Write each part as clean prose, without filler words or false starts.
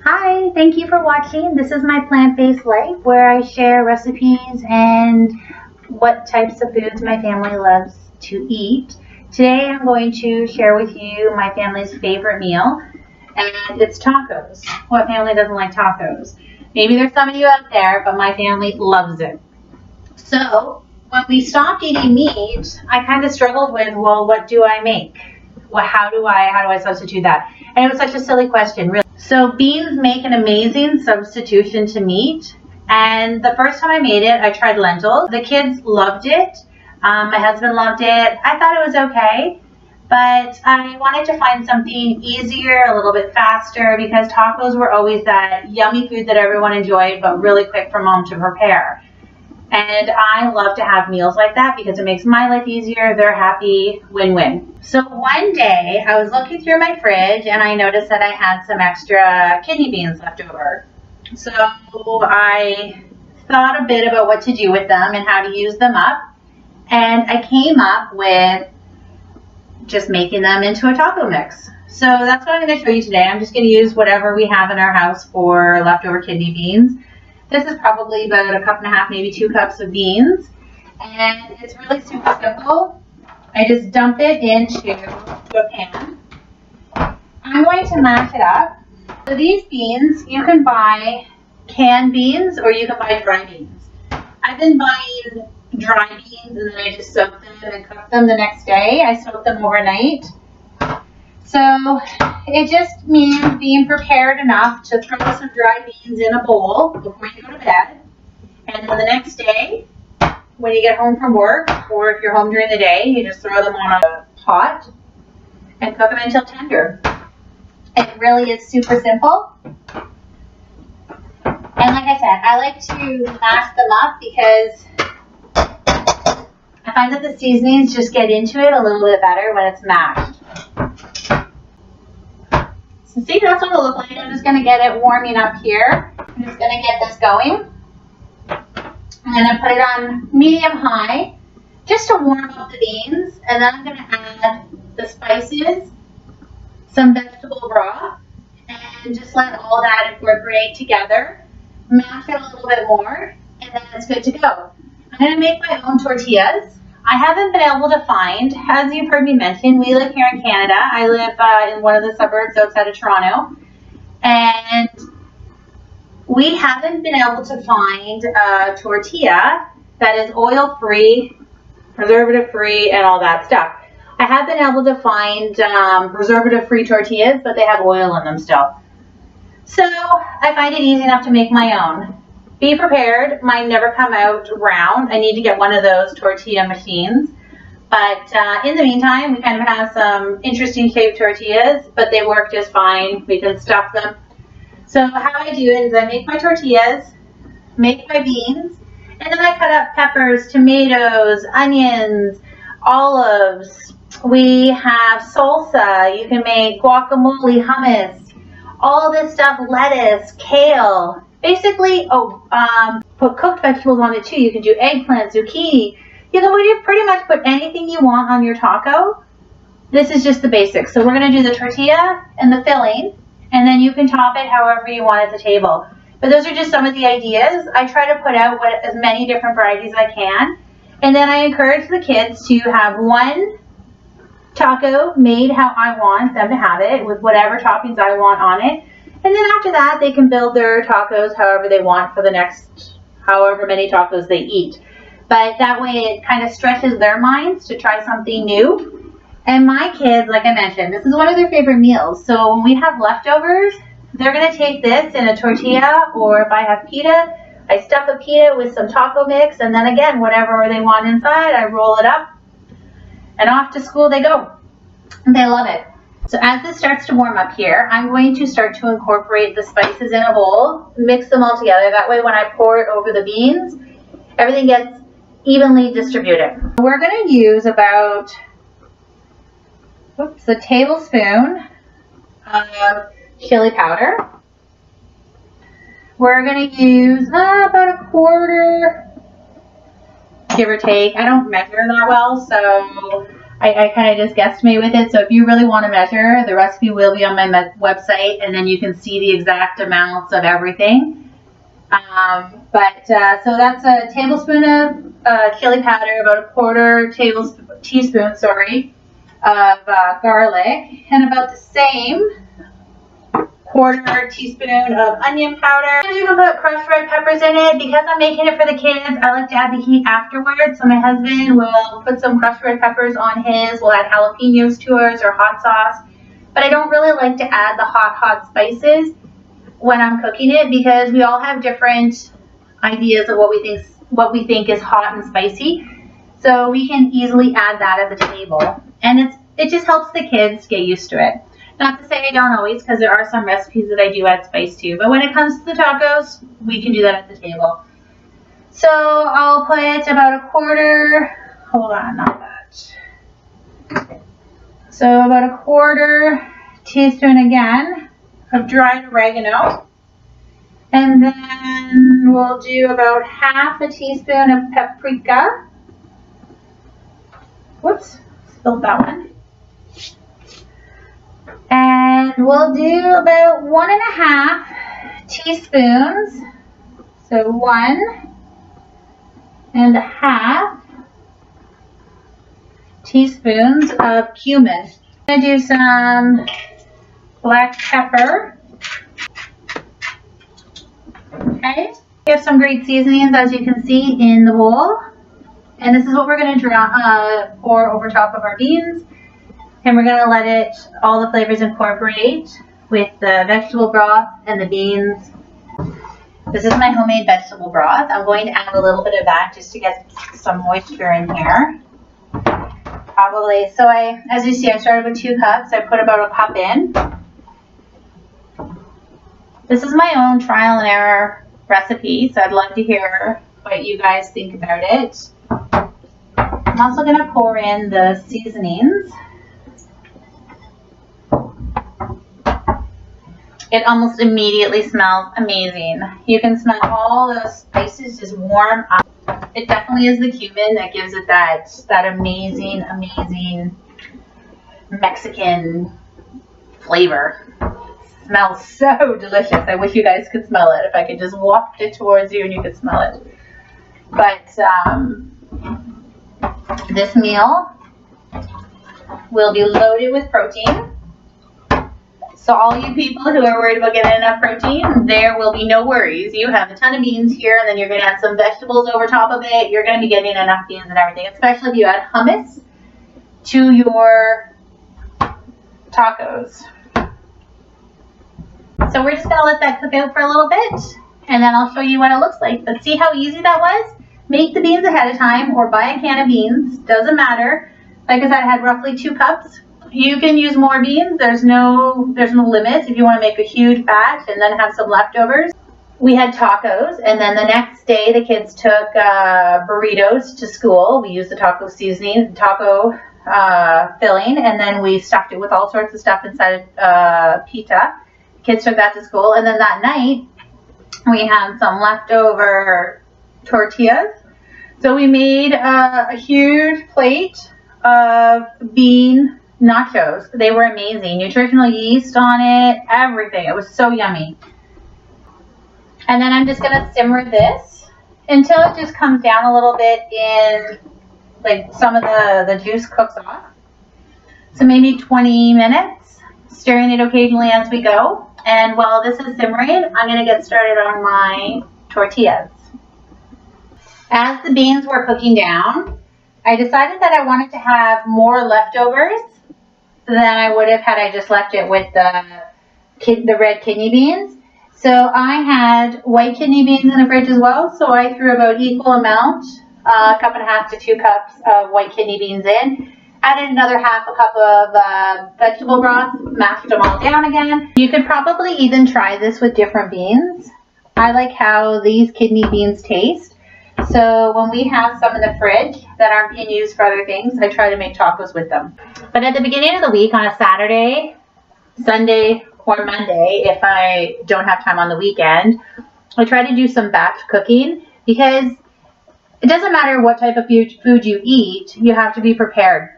Hi, thank you for watching. This is my plant-based life where I share recipes and what types of foods my family loves to eat. Today I'm going to share with you my family's favorite meal, and it's tacos. What family doesn't like tacos? Maybe there's some of you out there, but my family loves it. So when we stopped eating meat, I kind of struggled with, well, what do I make? Well, how do I substitute that? And it was such a silly question, really. So beans make an amazing substitution to meat. And the first time I made it, I tried lentils. The kids loved it. My husband loved it. I thought it was okay. But I wanted to find something easier, a little bit faster, because tacos were always that yummy food that everyone enjoyed, but really quick for mom to prepare. And I love to have meals like that because it makes my life easier. They're happy, win-win. So one day I was looking through my fridge and I noticed that I had some extra kidney beans left over. So I thought a bit about what to do with them and how to use them up. And I came up with just making them into a taco mix. So that's what I'm going to show you today. I'm just going to use whatever we have in our house for leftover kidney beans. This is probably about a cup and a half, maybe 2 cups of beans. And it's really super simple. I just dump it into a pan. I'm going to mash it up. So these beans, you can buy canned beans or you can buy dry beans. I've been buying dry beans and then I just soak them and cook them the next day. I soak them overnight. So it just means being prepared enough to throw some dry beans in a bowl before you go to bed. And then the next day, when you get home from work, or if you're home during the day, you just throw them on a pot and cook them until tender. It really is super simple. And like I said, I like to mash them up because I find that the seasonings just get into it a little bit better when it's mashed. So see, that's what it'll look like. I'm just going to get it warming up here. I'm just going to get this going. I'm going to put it on medium-high just to warm up the beans. And then I'm going to add the spices, some vegetable broth, and just let all that incorporate together. Mash it a little bit more, and then it's good to go. I'm going to make my own tortillas. I haven't been able to find, as you've heard me mention, we live here in Canada. I live in one of the suburbs outside of Toronto. And we haven't been able to find a tortilla that is oil-free, preservative-free, and all that stuff. I have been able to find preservative-free tortillas, but they have oil in them still. So I find it easy enough to make my own. Be prepared, mine never come out round. I need to get one of those tortilla machines. But in the meantime, we kind of have some interesting shaped tortillas, but they work just fine. We can stuff them. So how I do it is I make my tortillas, make my beans, and then I cut up peppers, tomatoes, onions, olives. We have salsa. You can make guacamole, hummus, all this stuff, lettuce, kale. Basically, put cooked vegetables on it too. You can do eggplant, zucchini. You can pretty much put anything you want on your taco. This is just the basics. So we're going to do the tortilla and the filling, and then you can top it however you want at the table. But those are just some of the ideas. I try to put out as many different varieties as I can. And then I encourage the kids to have one taco made how I want them to have it, with whatever toppings I want on it. And then after that, they can build their tacos however they want for the next however many tacos they eat. But that way it kind of stretches their minds to try something new. And my kids, like I mentioned, this is one of their favorite meals. So when we have leftovers, they're going to take this in a tortilla, or if I have pita, I stuff a pita with some taco mix, and then again, whatever they want inside, I roll it up, and off to school they go. And they love it. So as this starts to warm up here, I'm going to start to incorporate the spices in a bowl, mix them all together. That way when I pour it over the beans, everything gets evenly distributed. We're going to use about a tablespoon of chili powder. We're going to use about a quarter, give or take. I don't measure that well, so I kind of just guesstimate with it. So if you really want to measure, the recipe will be on my website, and then you can see the exact amounts of everything. So that's a tablespoon of chili powder, about a quarter teaspoon, of garlic, and about the same quarter teaspoon of onion powder. You can put crushed red peppers in it. Because I'm making it for the kids, I like to add the heat afterwards. So my husband will put some crushed red peppers on his. We'll add jalapenos to ours or hot sauce. But I don't really like to add the hot spices when I'm cooking it, because we all have different ideas of what we think is hot and spicy. So we can easily add that at the table. And it just helps the kids get used to it. Not to say I don't always, because there are some recipes that I do add spice to. But when it comes to the tacos, we can do that at the table. So I'll put about a quarter, hold on, not that. So about a quarter teaspoon again of dried oregano. And then we'll do about half a teaspoon of paprika. Whoops, spilled that one. And we'll do about 1.5 teaspoons. So 1.5 teaspoons of cumin. I'm going to do some black pepper. Okay. We have some great seasonings, as you can see, in the bowl. And this is what we're going to pour over top of our beans. And we're going to let all the flavors incorporate with the vegetable broth and the beans. This is my homemade vegetable broth. I'm going to add a little bit of that just to get some moisture in here. Probably, so as you see, I started with 2 cups. I put about a cup in. This is my own trial and error recipe, so I'd love to hear what you guys think about it. I'm also going to pour in the seasonings. It almost immediately smells amazing. You can smell all the spices just warm up. It definitely is the cumin that gives it that amazing, amazing Mexican flavor. It smells so delicious. I wish you guys could smell it. If I could just waft it towards you and you could smell it. But this meal will be loaded with protein. So all you people who are worried about getting enough protein, there will be no worries. You have a ton of beans here, and then you're going to add some vegetables over top of it. You're going to be getting enough beans and everything, especially if you add hummus to your tacos. So we're just going to let that cook out for a little bit, and then I'll show you what it looks like. But see how easy that was? Make the beans ahead of time or buy a can of beans. Doesn't matter. Like I said, I had roughly 2 cups. You can use more beans. There's no limits if you want to make a huge batch and then have some leftovers. We had tacos, and then the next day the kids took burritos to school. We used the taco seasoning, taco filling, and then we stuffed it with all sorts of stuff inside pita. Kids took that to school, and then that night we had some leftover tortillas. So we made a huge plate of bean nachos. They were amazing. Nutritional yeast on it, everything. It was so yummy. And then I'm just going to simmer this until it just comes down a little bit in, like, some of the juice cooks off. So maybe 20 minutes, stirring it occasionally as we go. And while this is simmering, I'm going to get started on my tortillas. As the beans were cooking down, I decided that I wanted to have more leftovers than I would have had I just left it with the red kidney beans. So I had white kidney beans in the fridge as well, so I threw about equal amount, 1.5 cups to 2 cups of white kidney beans in. Added another 1/2 cup of vegetable broth, mashed them all down again. You could probably even try this with different beans. I like how these kidney beans taste. So when we have some in the fridge that aren't being used for other things, I try to make tacos with them. But at the beginning of the week, on a Saturday, Sunday, or Monday, if I don't have time on the weekend, I try to do some batch cooking, because it doesn't matter what type of food you eat, you have to be prepared.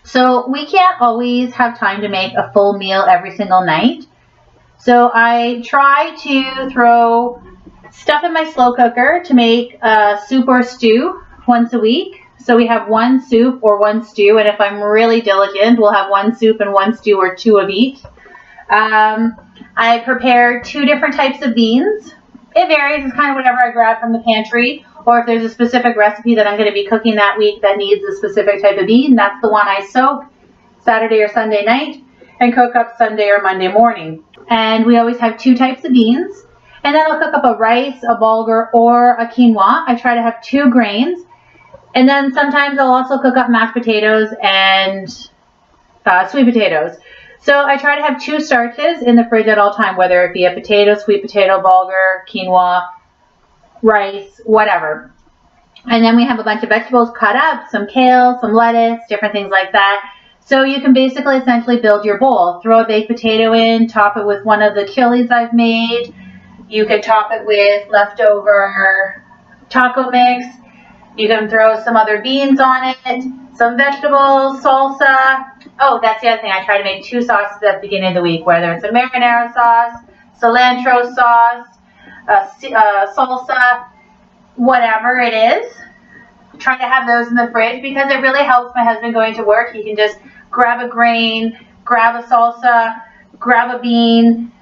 So we can't always have time to make a full meal every single night. So I try to throw stuff in my slow cooker to make a soup or stew once a week. So we have one soup or one stew, and if I'm really diligent, we'll have one soup and one stew or two of each. I prepare 2 different types of beans. It varies. It's kind of whatever I grab from the pantry, or if there's a specific recipe that I'm going to be cooking that week that needs a specific type of bean, that's the one I soak Saturday or Sunday night and cook up Sunday or Monday morning. And we always have 2 types of beans. And then I'll cook up a rice, a bulgur, or a quinoa. I try to have 2 grains. And then sometimes I'll also cook up mashed potatoes and sweet potatoes. So I try to have 2 starches in the fridge at all time, whether it be a potato, sweet potato, bulgur, quinoa, rice, whatever. And then we have a bunch of vegetables cut up, some kale, some lettuce, different things like that. So you can basically essentially build your bowl. Throw a baked potato in, top it with one of the chilies I've made. You could top it with leftover taco mix. You can throw some other beans on it, some vegetables, salsa. Oh, that's the other thing. I try to make 2 sauces at the beginning of the week, whether it's a marinara sauce, cilantro sauce, salsa, whatever it is. Try to have those in the fridge because it really helps my husband going to work. He can just grab a grain, grab a salsa, grab a bean,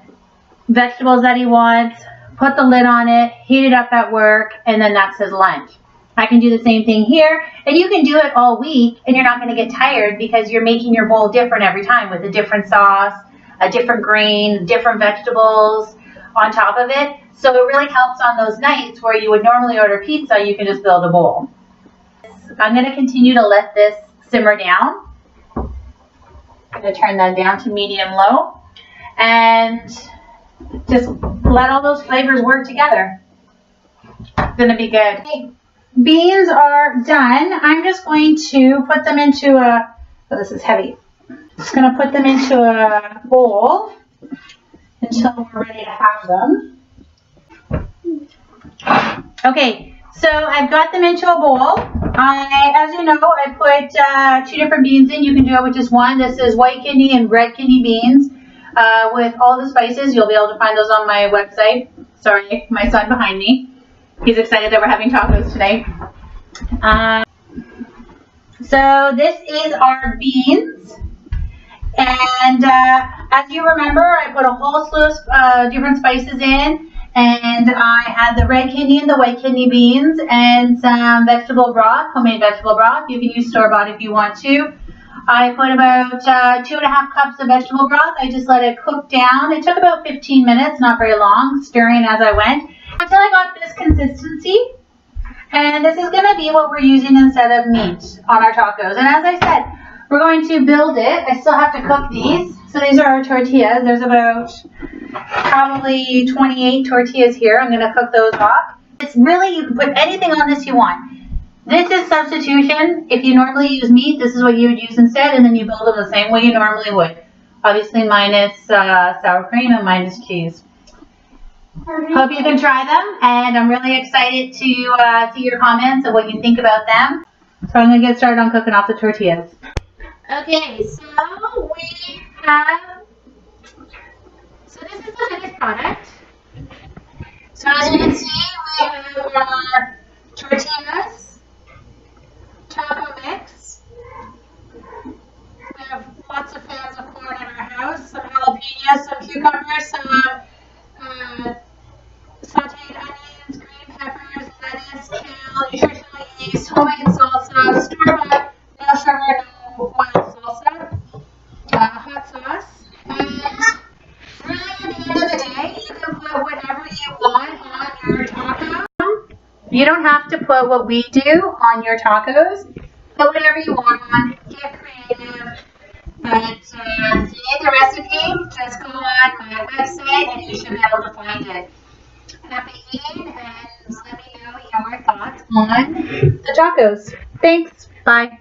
vegetables that he wants, put the lid on it, heat it up at work, and then that's his lunch. I can do the same thing here, and you can do it all week, and you're not going to get tired because you're making your bowl different every time with a different sauce, a different grain, different vegetables on top of it. So it really helps on those nights where you would normally order pizza, you can just build a bowl. I'm going to continue to let this simmer down. I'm going to turn that down to medium-low, and just let all those flavors work together. It's going to be good. Okay. Beans are done. I'm just going to put them into oh, this is heavy. Just going to put them into a bowl until we're ready to have them. Okay, so I've got them into a bowl. As you know, I put 2 different beans in. You can do it with just one. This is white kidney and red kidney beans with all the spices. You'll be able to find those on my website. Sorry, my son behind me. He's excited that we're having tacos today. So this is our beans. And as you remember, I put a whole slew of different spices in. And I had the red kidney and the white kidney beans and some vegetable broth, homemade vegetable broth. You can use store-bought if you want to. I put about 2.5 cups of vegetable broth. I just let it cook down. It took about 15 minutes, not very long, stirring as I went, until I got this consistency. And this is going to be what we're using instead of meat on our tacos. And as I said, we're going to build it. I still have to cook these. So these are our tortillas. There's about probably 28 tortillas here. I'm going to cook those off. It's really, you can put anything on this you want. This is substitution. If you normally use meat, this is what you would use instead, and then you build them the same way you normally would. Obviously minus sour cream and minus cheese. Hope you can try them, and I'm really excited to see your comments and what you think about them. So I'm going to get started on cooking off the tortillas. Okay, so we have, so this is the finished product. So as you can see, we have our tortillas, taco mix. We have lots of fans of corn in our house, some jalapenos, some cucumbers, some sauteed onions, green peppers, lettuce, kale, nutritional yeast, homemade salsa, store-bought, no sugar, no oil salsa, hot sauce, and really at the end of the day, you can put whatever you want on your taco. You don't have to put what we do on your tacos. Put whatever you want on. Get creative. But if you need the recipe, just go on my website and you should be able to find it. Happy eating, and let me know your thoughts on the tacos. Thanks. Bye.